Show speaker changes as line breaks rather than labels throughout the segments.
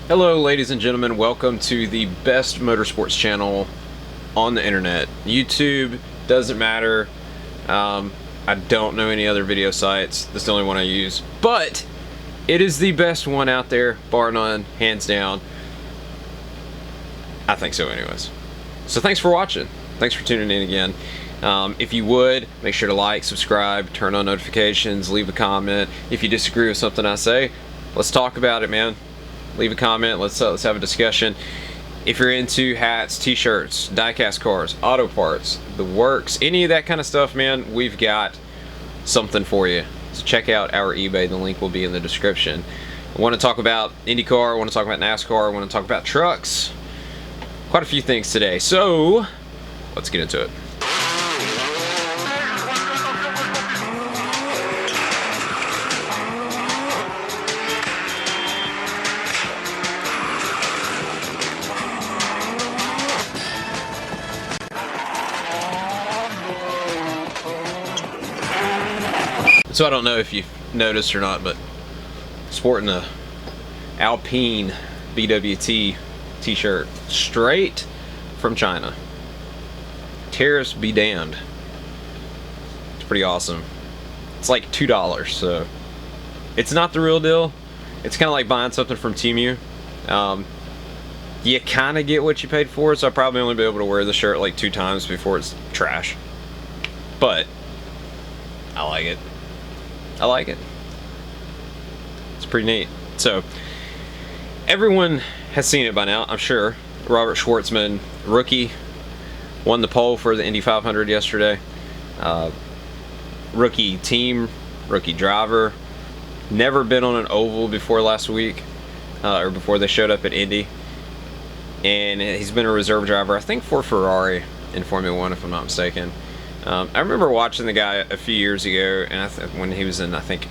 Hello ladies and gentlemen, welcome to the best motorsports channel on the internet. YouTube, doesn't matter. I don't know any other video sites. This is the only one I use, but it is the best one out there, bar none, hands down. I think so anyways. So thanks for watching. Thanks for tuning in again. If you would, make sure to like, subscribe, turn on notifications, leave a comment. If you disagree with something I say, let's talk about it, man. Leave a comment, let's have a discussion. If you're into hats, t-shirts, die-cast cars, auto parts, the works, any of that kind of stuff, man, we've got something for you. So check out our eBay, the link will be in the description. I want to talk about IndyCar, I want to talk about NASCAR, I want to talk about trucks. Quite a few things today, so let's get into it. So I don't know if you've noticed or not, but sporting a Alpine BWT t-shirt straight from China. Tariffs be damned. It's pretty awesome. It's like $2, so it's not the real deal. It's kind of like buying something from Temu. You kind of get what you paid for, so I'll probably only be able to wear the shirt like 2 times before it's trash. But I like it. I like it. It's pretty neat. So, everyone has seen it by now, I'm sure. Robert Schwartzman, rookie, won the pole for the Indy 500 yesterday. Rookie team, rookie driver. Never been on an oval before last week, or before they showed up at Indy. And he's been a reserve driver, I think, for Ferrari in Formula 1, if I'm not mistaken. I remember watching the guy a few years ago, and when he was in, I think,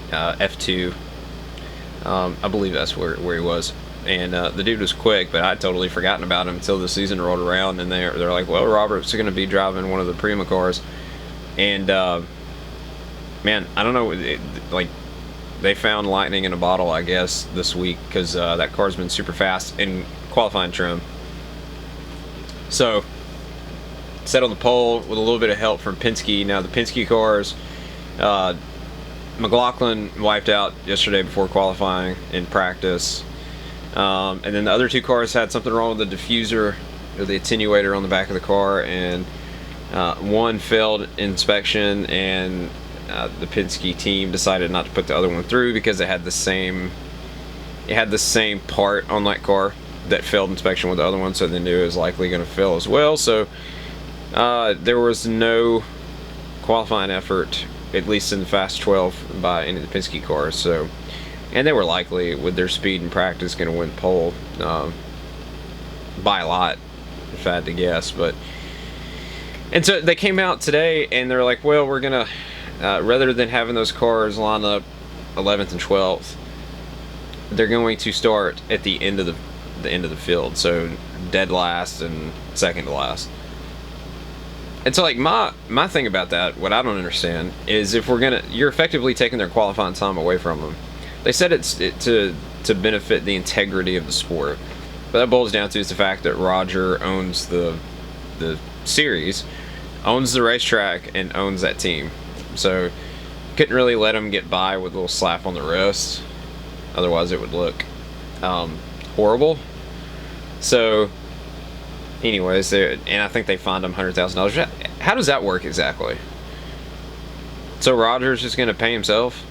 F2, I believe that's where he was. And the dude was quick, but I'd totally forgotten about him until the season rolled around, and they're like, well, Robert's going to be driving one of the Prima cars. And, man, I don't know, like, they found lightning in a bottle, I guess, this week, because that car's been super fast in qualifying trim. So, set on the pole with a little bit of help from Penske. Now the Penske cars, McLaughlin wiped out yesterday before qualifying in practice, and then the other 2 cars had something wrong with the diffuser or the attenuator on the back of the car, and one failed inspection, and the Penske team decided not to put the other one through because it had the same part on that car that failed inspection with the other one, so they knew it was likely going to fail as well. So there was no qualifying effort, at least in the Fast 12, by any of the Penske cars. So, and they were likely, with their speed and practice, going to win pole by a lot, if I had to guess. And so they came out today, and they're like, well, we're gonna rather than having those cars line up 11th and 12th, they're going to start at the end of the field, so dead last and second to last. And so, like, my thing about that, what I don't understand, is if you're effectively taking their qualifying time away from them. They said it's to benefit the integrity of the sport, but that boils down to is the fact that Roger owns the series, owns the racetrack, and owns that team. So couldn't really let them get by with a little slap on the wrist, otherwise it would look horrible. So anyways, and I think they fined him $100,000. How does that work exactly? So Roger's just going to pay himself?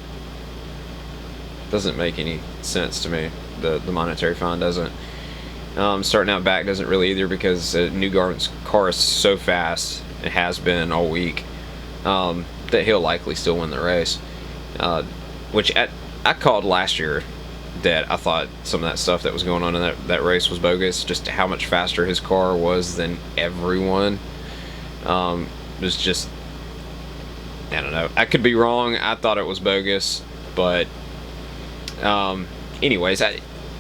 Doesn't make any sense to me. The monetary fine doesn't. Starting out back doesn't really either, because Newgarden's car is so fast, it has been all week, that he'll likely still win the race. Which I called last year that I thought some of that stuff that was going on in that race was bogus. Just how much faster his car was than everyone. It was just, I don't know. I could be wrong. I thought it was bogus, but anyways,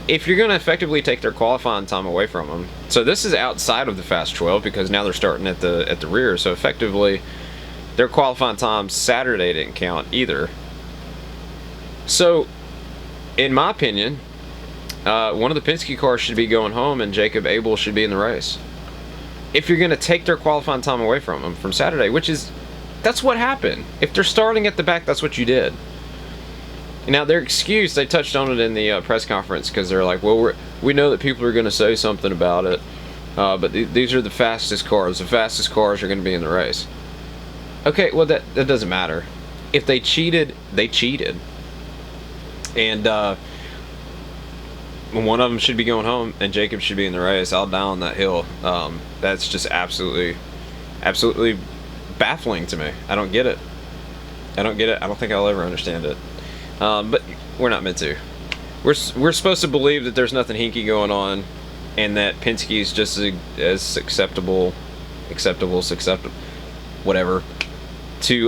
if you're going to effectively take their qualifying time away from them, so this is outside of the Fast 12 because now they're starting at the rear. So effectively, their qualifying time Saturday didn't count either. So, in my opinion, one of the Penske cars should be going home and Jacob Abel should be in the race. If you're going to take their qualifying time away from them from Saturday, that's what happened. If they're starting at the back, that's what you did. Now, their excuse, they touched on it in the press conference, because they're like, well, we know that people are going to say something about it, but these are the fastest cars. The fastest cars are going to be in the race. Okay, well, that doesn't matter. If they cheated, they cheated. And one of them should be going home, and Jacob should be in the race. I'll die on that hill. That's just absolutely baffling to me. I don't get it. I don't think I'll ever understand it. But we're not meant to. We're supposed to believe that there's nothing hinky going on, and that Penske is just as acceptable, whatever, to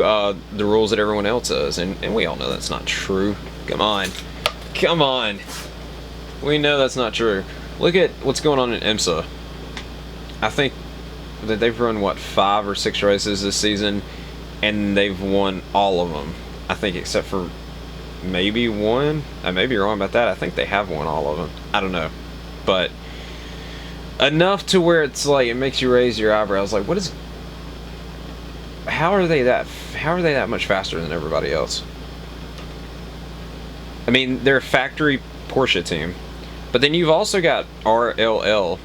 the rules that everyone else is, and we all know that's not true. Come on. We know that's not true. Look at what's going on in IMSA. I think that they've run, 5 or 6 races this season, and they've won all of them. I think except for maybe one. I may be wrong about that. I think they have won all of them. I don't know. But enough to where it's like, it makes you raise your eyebrows. Like, how are they that much faster than everybody else? I mean, they're a factory Porsche team. But then you've also got RLL,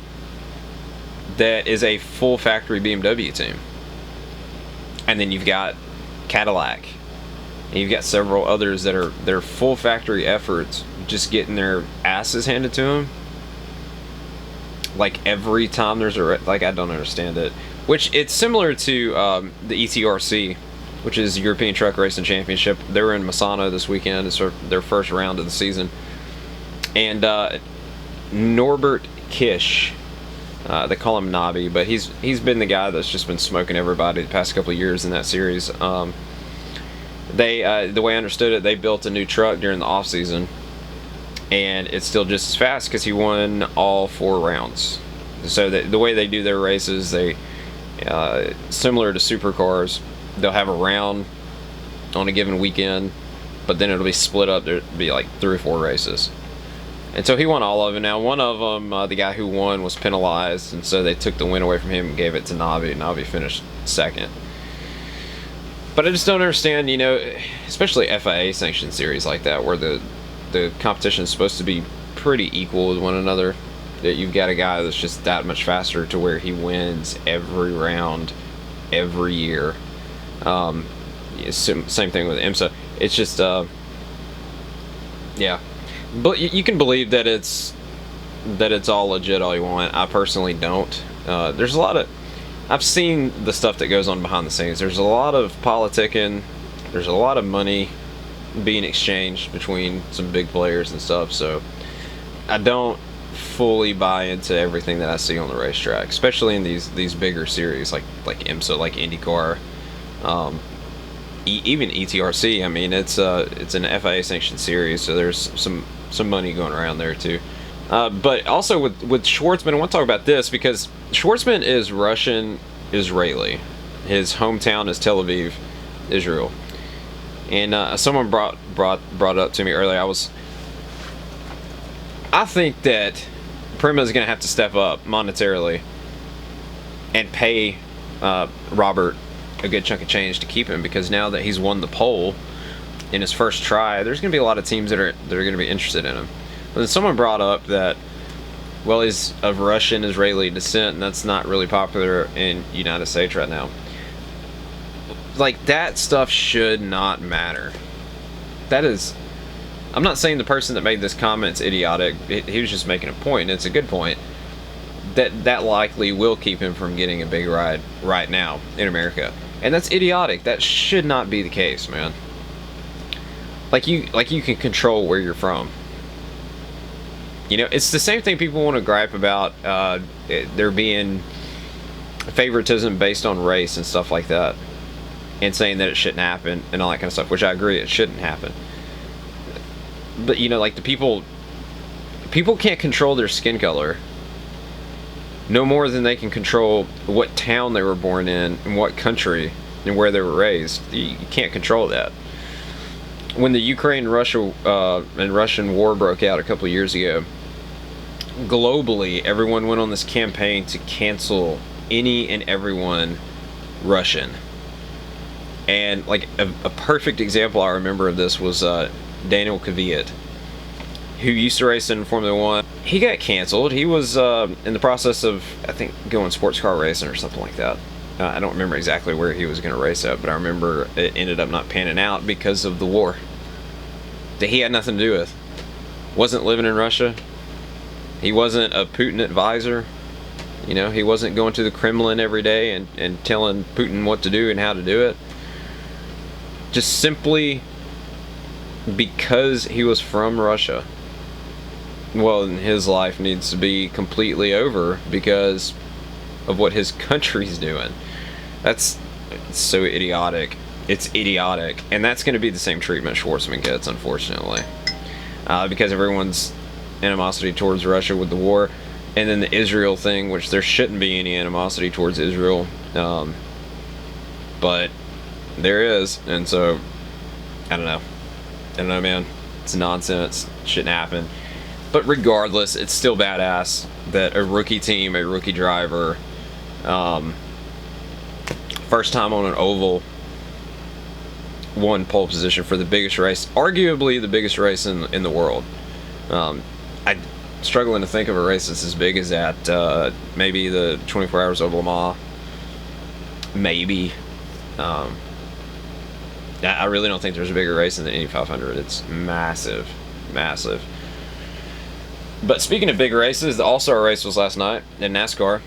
that is a full factory BMW team. And then you've got Cadillac. And you've got several others that are full factory efforts, just getting their asses handed to them. Like, every time there's I don't understand it. Which, it's similar to the ETRC, which is European Truck Racing Championship. They were in Misano this weekend. It's their first round of the season. And Norbert Kish, they call him Nobby, but he's been the guy that's just been smoking everybody the past couple of years in that series. The way I understood it, they built a new truck during the off season, and it's still just as fast because he won all 4 rounds. So the way they do their races, they similar to supercars, they'll have a round on a given weekend, but then it'll be split up. There'll be like 3 or 4 races. And so he won all of them. Now, one of them, the guy who won, was penalized, and so they took the win away from him and gave it to Navi. Navi finished second. But I just don't understand, especially FIA sanctioned series like that, where the competition is supposed to be pretty equal with one another, that you've got a guy that's just that much faster to where he wins every round, every year. Same thing with IMSA. It's just, yeah. But you can believe that it's all legit all you want. I personally don't. There's a lot of... I've seen the stuff that goes on behind the scenes. There's a lot of politicking. There's a lot of money being exchanged between some big players and stuff. So I don't fully buy into everything that I see on the racetrack, especially in these bigger series like IMSA, like IndyCar, even ETRC. I mean, it's an FIA sanctioned series, so there's some money going around there too. But also with Schwartzman, I want to talk about this because Schwartzman is Russian-Israeli. His hometown is Tel Aviv, Israel. And someone brought it up to me earlier. I think that Prima is going to have to step up monetarily and pay Robert a good chunk of change to keep him, because now that he's won the pole in his first try, there's going to be a lot of teams that are going to be interested in him. But then someone brought up that, well, he's of Russian-Israeli descent, and that's not really popular in the United States right now. Like, that stuff should not matter. That is... I'm not saying the person that made this comment's idiotic. He was just making a point, and it's a good point. That likely will keep him from getting a big ride right now in America. And that's idiotic. That should not be the case, man. Like you can control where you're from. It's the same thing people want to gripe about there being favoritism based on race and stuff like that, and saying that it shouldn't happen and all that kind of stuff, which I agree, it shouldn't happen. But like the people can't control their skin color no more than they can control what town they were born in and what country and where they were raised. You can't control that. When the Ukraine-Russia and Russian war broke out a couple of years ago, globally, everyone went on this campaign to cancel any and everyone Russian. And like a perfect example I remember of this was Daniel Kvyat, who used to race in Formula One. He got canceled. He was in the process of, I think, going sports car racing or something like that. I don't remember exactly where he was going to race at, but I remember it ended up not panning out because of the war that he had nothing to do with. Wasn't living in Russia. He wasn't a Putin advisor. You know, he wasn't going to the Kremlin every day and telling Putin what to do and how to do it. Just simply because he was from Russia. Well, his life needs to be completely over because of what his country's doing. It's so idiotic. It's idiotic. And that's going to be the same treatment Schwartzman gets, unfortunately. Because everyone's animosity towards Russia with the war. And then the Israel thing, which there shouldn't be any animosity towards Israel. But there is. And so, I don't know, man. It's nonsense. It shouldn't happen. But regardless, it's still badass that a rookie team, a rookie driver, first time on an oval, won pole position for the biggest race, arguably the biggest race in the world. I'm struggling to think of a race that's as big as that. Maybe the 24 Hours of Le Mans. Maybe. I really don't think there's a bigger race than the Indy 500. It's massive, massive. But speaking of big races, the All-Star race was last night in NASCAR,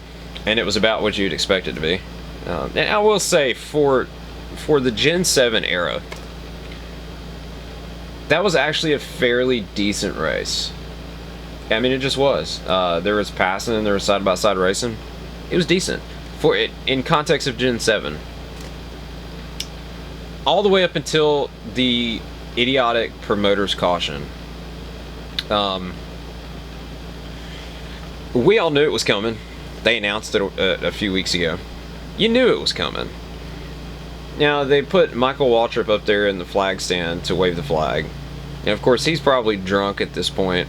and it was about what you'd expect it to be. And I will say, for the Gen 7 era, that was actually a fairly decent race. I mean, it just was. There was passing and there was side-by-side racing. It was decent for it in context of Gen 7. All the way up until the idiotic promoter's caution. We all knew it was coming. They announced it a few weeks ago. You knew it was coming. Now, they put Michael Waltrip up there in the flag stand to wave the flag. And of course, he's probably drunk at this point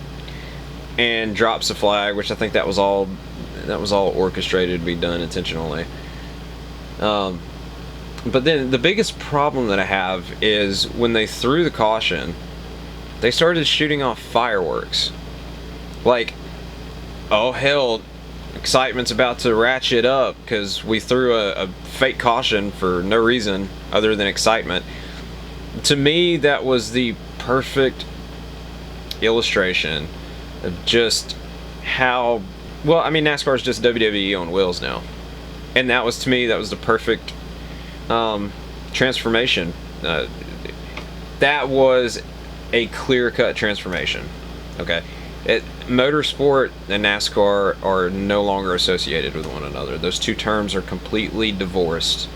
and drops the flag, which I think that was all orchestrated to be done intentionally. But then the biggest problem that I have is when they threw the caution, they started shooting off fireworks. Like, oh hell, excitement's about to ratchet up because we threw a fake caution for no reason other than excitement. To me, that was the perfect illustration of just how, well, I mean, NASCAR is just WWE on wheels now. And that was, to me, that was the perfect transformation. That was a clear-cut transformation. Okay. Motorsport and NASCAR are no longer associated with one another. Those two terms are completely divorced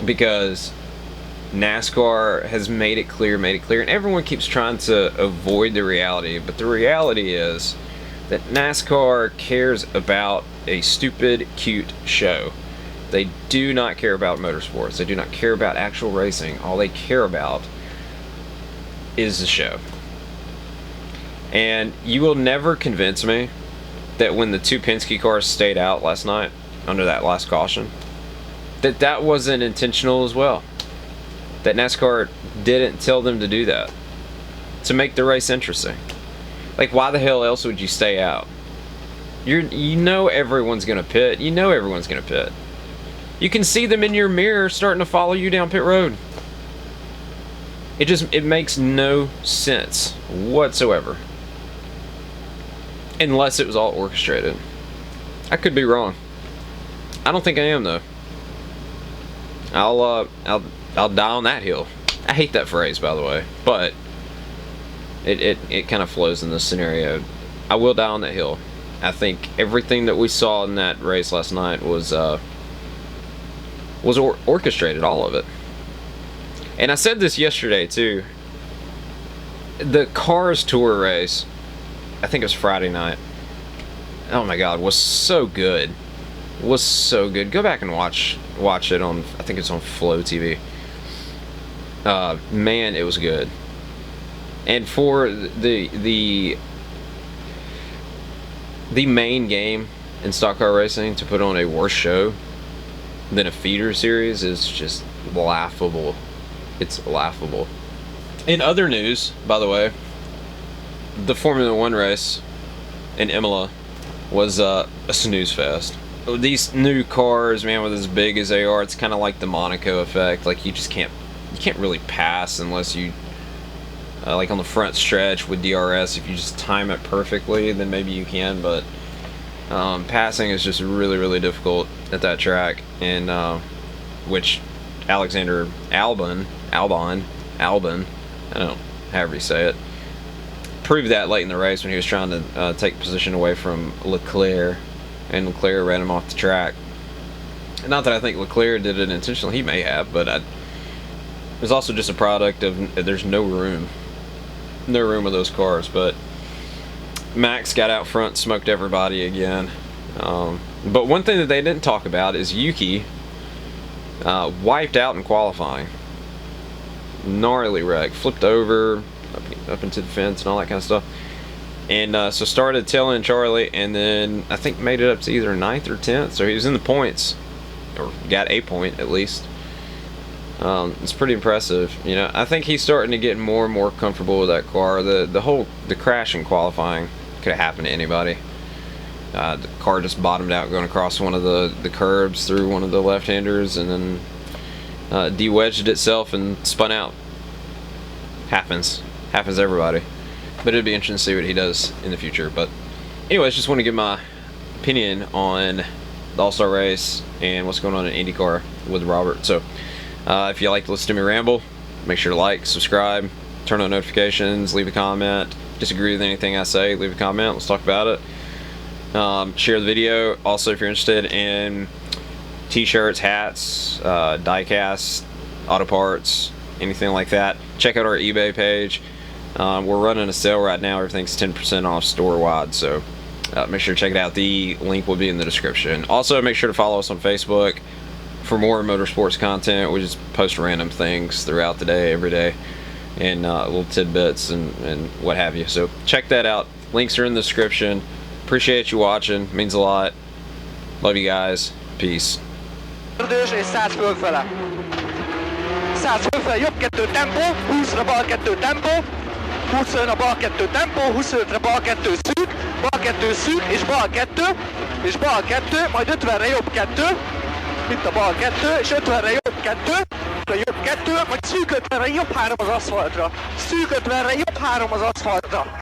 because NASCAR has made it clear, and everyone keeps trying to avoid the reality, but the reality is that NASCAR cares about a stupid, cute show. They do not care about motorsports. They do not care about actual racing. All they care about is the show. And you will never convince me that when the two Penske cars stayed out last night under that last caution, that wasn't intentional as well. That NASCAR didn't tell them to do that to make the race interesting. Like, why the hell else would you stay out? You know everyone's gonna pit. You know everyone's gonna pit. You can see them in your mirror starting to follow you down pit road. It makes no sense whatsoever. Unless it was all orchestrated. I could be wrong. I don't think I am, though. I'll die on that hill. I hate that phrase, by the way, but it kind of flows in this scenario. I will die on that hill. I think everything that we saw in that race last night was orchestrated, all of it. And I said this yesterday too. The Cars Tour race, I think it was Friday night. Oh my God, was so good. Was so good. Go back and watch it on, I think it's on Flow TV. Man, it was good. And for the the main game in stock car racing to put on a worse show than a feeder series is just laughable. It's laughable. In other news, by the way, the Formula One race in Imola was a snooze fest. These new cars, man, with as big as they are, it's kind of like the Monaco effect. Like you can't really pass unless you like on the front stretch with DRS. If you just time it perfectly, then maybe you can, but passing is just really difficult at that track, and which Alexander Albon, I don't know, however you say it, proved that late in the race when he was trying to take position away from Leclerc, and Leclerc ran him off the track. Not that I think Leclerc did it intentionally, he may have, but it was also just a product of there's no room with those cars. But Max got out front, smoked everybody again. But one thing that they didn't talk about is Yuki wiped out in qualifying. Gnarly wreck, flipped over up into the fence and all that kind of stuff. And so started tailing Charlie, and then I think made it up to either 9th or 10th. So he was in the points, or got a point at least. It's pretty impressive. You know, I think he's starting to get more and more comfortable with that car. The crash in qualifying could have happened to anybody. The car just bottomed out going across one of the curbs through one of the left-handers, and then de-wedged itself and spun out. Happens to everybody. But it'd be interesting to see what he does in the future. But anyways, just want to give my opinion on the All-Star race and what's going on in IndyCar with Robert. So if you like to listen to me ramble, make sure to like, subscribe, turn on notifications, leave a comment. Disagree with anything I say, leave a comment, let's talk about it. Share the video. Also, if you're interested in t-shirts, hats, die-cast, auto parts, anything like that, check out our eBay page. We're running a sale right now. Everything's 10% off store-wide, so make sure to check it out. The link will be in the description. Also, make sure to follow us on Facebook for more motorsports content. We just post random things throughout the day, every day, and little tidbits and what have you. So check that out. Links are in the description. Appreciate you watching. Means a lot. Love you guys. Peace.
És 100 fölfele. 100 fölfele, jobb 2 tempó, 20-ra bal 2 tempó, 20 jön a bal 2 tempó, 25-re bal 2 szűk, és bal 2, majd 50-re jobb 2, itt a bal 2, és 50-re jobb 2, majd szűk 50-re jobb 3 az aszfaltra. Szűk 50-re jobb 3 az aszfaltra.